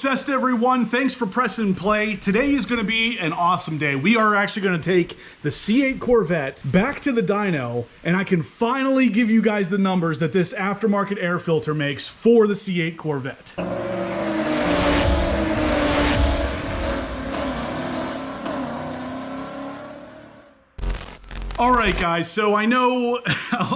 obsessed, everyone. Thanks for pressing play. Today is going to be an awesome day. We are actually going to take the C8 Corvette back to the dyno, and I can finally give you guys the numbers that this aftermarket air filter makes for the C8 Corvette. All right, guys, so I know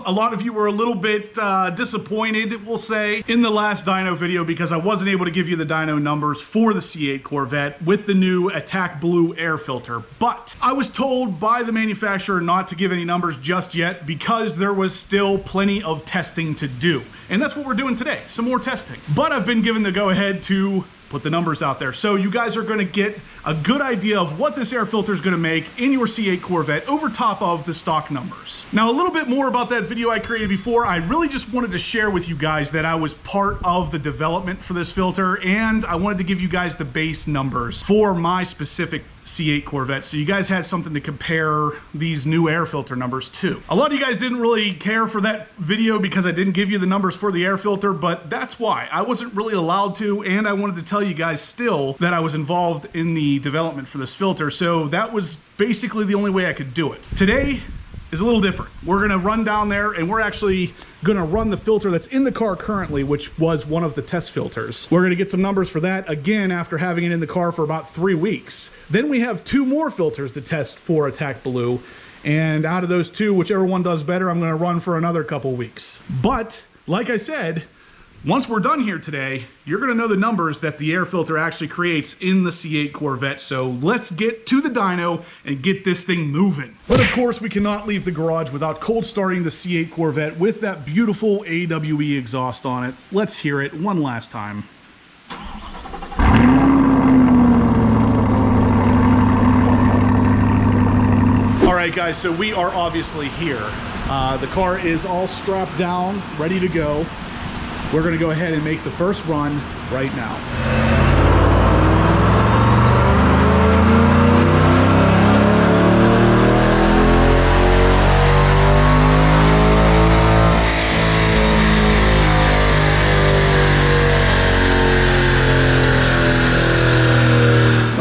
a lot of you were a little bit disappointed, we'll say, in the last dyno video because I wasn't able to give you the dyno numbers for the C8 Corvette with the new Attack Blue air filter. But I was told by the manufacturer not to give any numbers just yet because there was still plenty of testing to do. And that's what we're doing today, some more testing. But I've been given the go-ahead to put the numbers out there. So you guys are gonna get a good idea of what this air filter is gonna make in your C8 Corvette over top of the stock numbers. Now, a little bit more about that video I created before. I really just wanted to share with you guys that I was part of the development for this filter, and I wanted to give you guys the base numbers for my specific C8 Corvette, so you guys had something to compare these new air filter numbers to. A lot of you guys didn't really care for that video because I didn't give you the numbers for the air filter, but that's why. I wasn't really allowed to, and I wanted to tell you guys still that I was involved in the development for this filter, so that was basically the only way I could do it. Today is a little different. We're gonna run down there and we're actually gonna run the filter that's in the car currently, which was one of the test filters. We're gonna get some numbers for that again after having it in the car for about 3 weeks. Then we have 2 more filters to test for Attack Blue, and out of those 2, whichever one does better, I'm gonna run for another couple weeks. But like I said, once we're done here today, you're gonna know the numbers that the air filter actually creates in the C8 Corvette. So let's get to the dyno and get this thing moving. But of course, we cannot leave the garage without cold starting the C8 Corvette with that beautiful AWE exhaust on it. Let's hear it one last time. All right, guys, so we are obviously here. The car is all strapped down, ready to go. We're gonna go ahead and make the first run right now.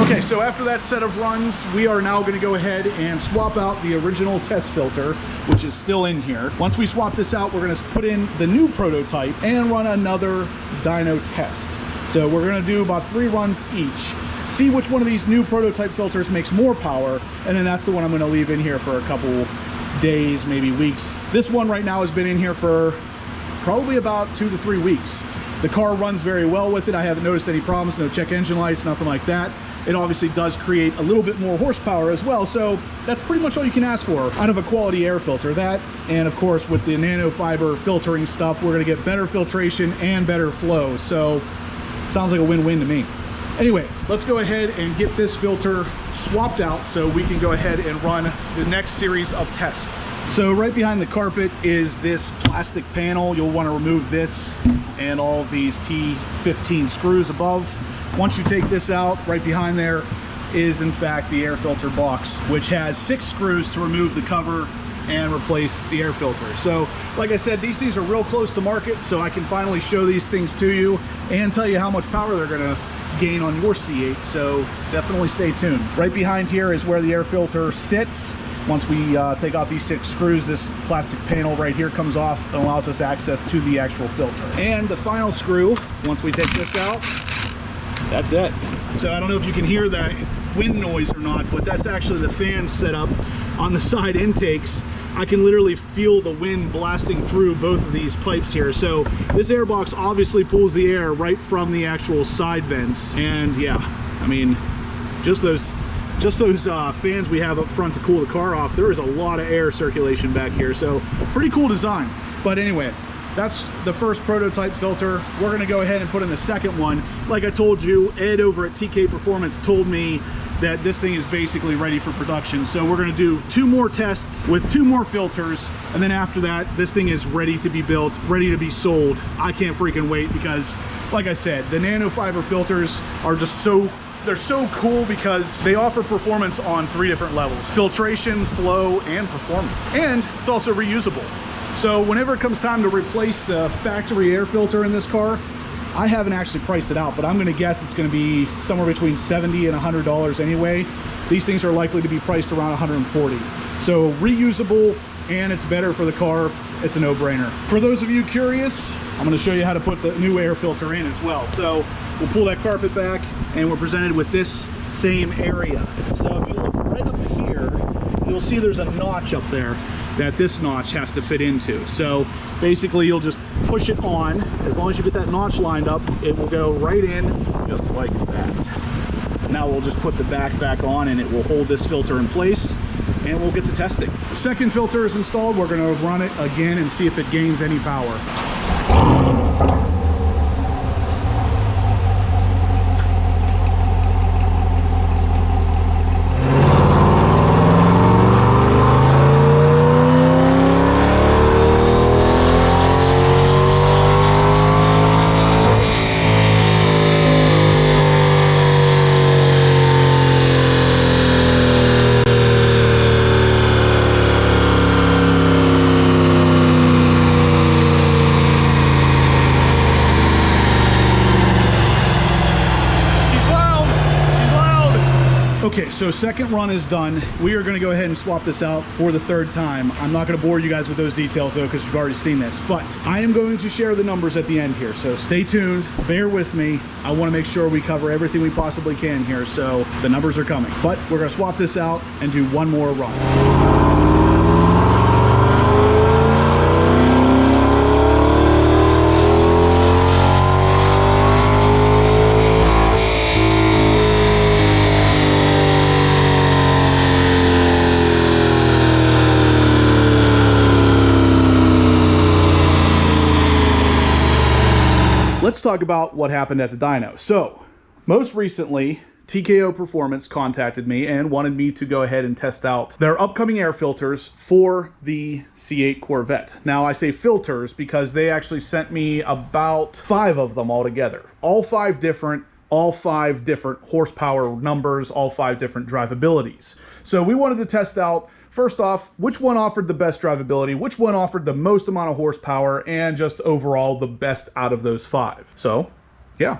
Okay, so after that set of runs, we are now gonna go ahead and swap out the original test filter, which is still in here. Once we swap this out, we're gonna put in the new prototype and run another dyno test. So we're gonna do about 3 runs each, see which one of these new prototype filters makes more power, and then that's the one I'm gonna leave in here for a couple days, maybe weeks. This one right now has been in here for probably about 2 to 3 weeks. The car runs very well with it. I haven't noticed any problems, no check engine lights, nothing like that. It obviously does create a little bit more horsepower as well, so that's pretty much all you can ask for out of a quality air filter. That, and of course with the nanofiber filtering stuff, we're gonna get better filtration and better flow, so sounds like a win-win to me. Anyway, let's go ahead and get this filter swapped out so we can go ahead and run the next series of tests. So right behind the carpet is this plastic panel. You'll want to remove this and all of these T15 screws above. Once you take this out, right behind there is in fact the air filter box, which has 6 screws to remove the cover and replace the air filter. So like I said, these things are real close to market, so I can finally show these things to you and tell you how much power they're gonna gain on your C8, so definitely stay tuned. Right behind here is where the air filter sits. Once we take out these 6 screws, this plastic panel right here comes off and allows us access to the actual filter. And the final screw, once we take this out, that's it. So I don't know if you can hear that wind noise or not, but that's actually the fan set up on the side intakes. I can literally feel the wind blasting through both of these pipes here. So this air box obviously pulls the air right from the actual side vents. And yeah, I mean, just those fans we have up front to cool the car off, there is a lot of air circulation back here. So pretty cool design. But anyway, that's the first prototype filter. We're gonna go ahead and put in the second one. Like I told you, Ed over at TK Performance told me that this thing is basically ready for production. So we're gonna do 2 more tests with 2 more filters, and then after that, this thing is ready to be built, ready to be sold. I can't freaking wait because, like I said, the nanofiber filters are just they're so cool because they offer performance on 3 different levels: filtration, flow, and performance. And it's also reusable. So whenever it comes time to replace the factory air filter in this car, I haven't actually priced it out, but I'm going to guess it's going to be somewhere between $70 and $100 anyway. These things are likely to be priced around $140. So reusable, and it's better for the car. It's a no-brainer. For those of you curious, I'm going to show you how to put the new air filter in as well. So we'll pull that carpet back, and we're presented with this same area. So if you look right up here, you'll see there's a notch up there that this notch has to fit into. So basically you'll just push it on. As long as you get that notch lined up, it will go right in just like that. Now we'll just put the back on, and it will hold this filter in place, and we'll get to testing. The second filter is installed. We're going to run it again and see if it gains any power. Okay, so second run is done. We are going to go ahead and swap this out for the third time. I'm not going to bore you guys with those details though, because you've already seen this, but I am going to share the numbers at the end here. So stay tuned, bear with me. I want to make sure we cover everything we possibly can here. So the numbers are coming, but we're going to swap this out and do one more run. Let's talk about what happened at the dyno. So, most recently, TKO Performance contacted me and wanted me to go ahead and test out their upcoming air filters for the C8 Corvette. Now, I say filters because they actually sent me about 5 of them altogether. All 5 different horsepower numbers, all 5 different drivabilities. So we wanted to test out, first off, which one offered the best drivability, which one offered the most amount of horsepower, and just overall the best out of those 5. So, yeah,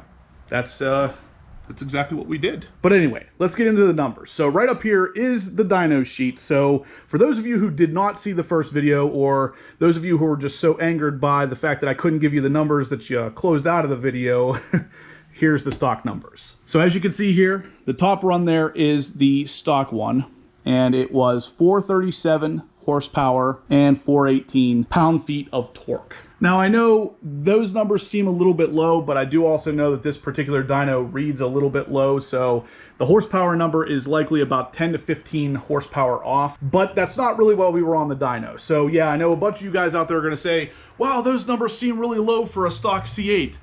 that's exactly what we did. But anyway, let's get into the numbers. So right up here is the dyno sheet. So for those of you who did not see the first video, or those of you who were just so angered by the fact that I couldn't give you the numbers that you closed out of the video, here's the stock numbers. So as you can see here, the top run there is the stock one, and it was 437 horsepower and 418 pound-feet of torque. Now I know those numbers seem a little bit low, but I do also know that this particular dyno reads a little bit low, so the horsepower number is likely about 10 to 15 horsepower off, but that's not really what we were on the dyno. So yeah, I know a bunch of you guys out there are gonna say, wow, those numbers seem really low for a stock C8.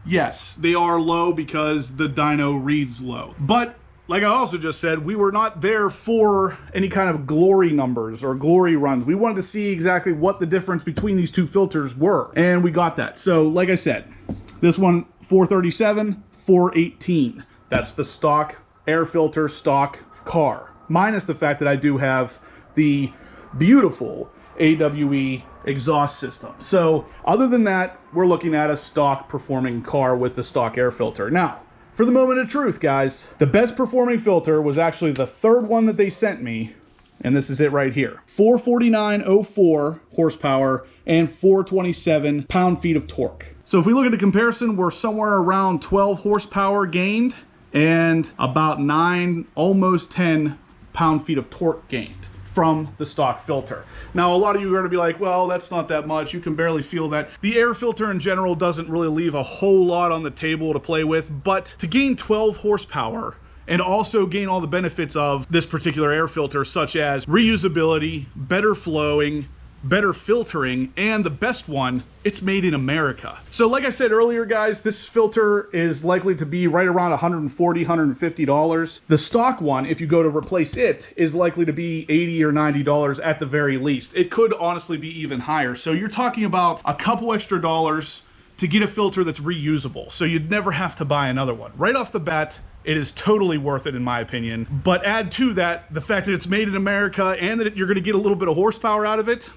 Yes, they are low because the dyno reads low. But like I also just said, we were not there for any kind of glory numbers or glory runs. We wanted to see exactly what the difference between these two filters were, and we got that. So like I said, this one 437, 418. That's the stock air filter, stock car, minus the fact that I do have the beautiful AWE exhaust system. So other than that, we're looking at a stock performing car with the stock air filter. Now, for the moment of truth, guys, the best performing filter was actually the third one that they sent me, and this is it right here. 449.04 horsepower and 427 pound-feet of torque. So if we look at the comparison, we're somewhere around 12 horsepower gained and about 9, almost 10 pound-feet of torque gained from the stock filter. Now, a lot of you are going to be like, well, that's not that much. You can barely feel that. The air filter in general doesn't really leave a whole lot on the table to play with, but to gain 12 horsepower and also gain all the benefits of this particular air filter, such as reusability, better flowing, better filtering, and the best one, it's made in America. So like I said earlier, guys, this filter is likely to be right around $140, $150. The stock one, if you go to replace it, is likely to be $80 or $90 at the very least. It could honestly be even higher. So you're talking about a couple extra dollars to get a filter that's reusable. So you'd never have to buy another one. Right off the bat, it is totally worth it in my opinion. But add to that the fact that it's made in America and that you're gonna get a little bit of horsepower out of it,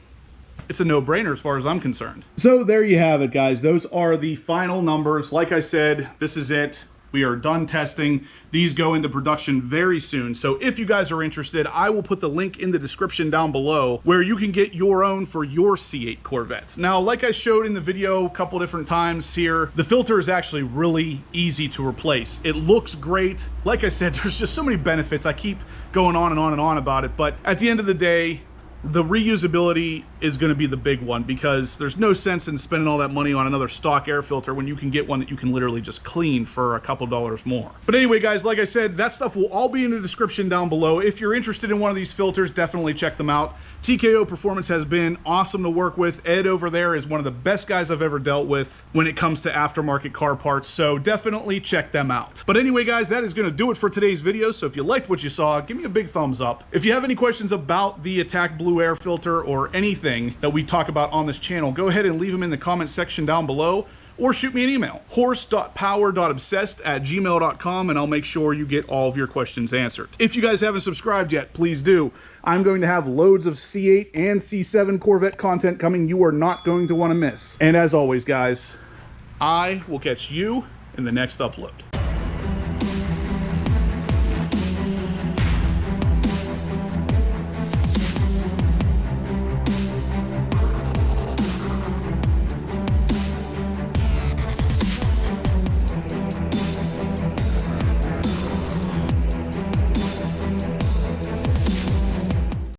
it's a no-brainer as far as I'm concerned. So there you have it, guys. Those are the final numbers. Like I said, this is it. We are done testing. These go into production very soon. So if you guys are interested, I will put the link in the description down below where you can get your own for your C8 Corvette. Now, like I showed in the video a couple different times here, the filter is actually really easy to replace. It looks great. Like I said, there's just so many benefits. I keep going on and on and on about it, but at the end of the day, the reusability is going to be the big one, because there's no sense in spending all that money on another stock air filter when you can get one that you can literally just clean for a couple dollars more. But anyway, guys, like I said, that stuff will all be in the description down below. If you're interested in one of these filters, definitely check them out. TKO Performance has been awesome to work with. Ed over there is one of the best guys I've ever dealt with when it comes to aftermarket car parts, so definitely check them out. But anyway, guys, that is going to do it for today's video. So if you liked what you saw, give me a big thumbs up. If you have any questions about the Attack Blue Air filter or anything that we talk about on this channel, go ahead and leave them in the comment section down below, or shoot me an email, horse.power.obsessed@gmail.com, and I'll make sure you get all of your questions answered. If you guys haven't subscribed yet, please do. I'm going to have loads of C8 and C7 Corvette content coming you are not going to want to miss. And as always, guys, I will catch you in the next upload.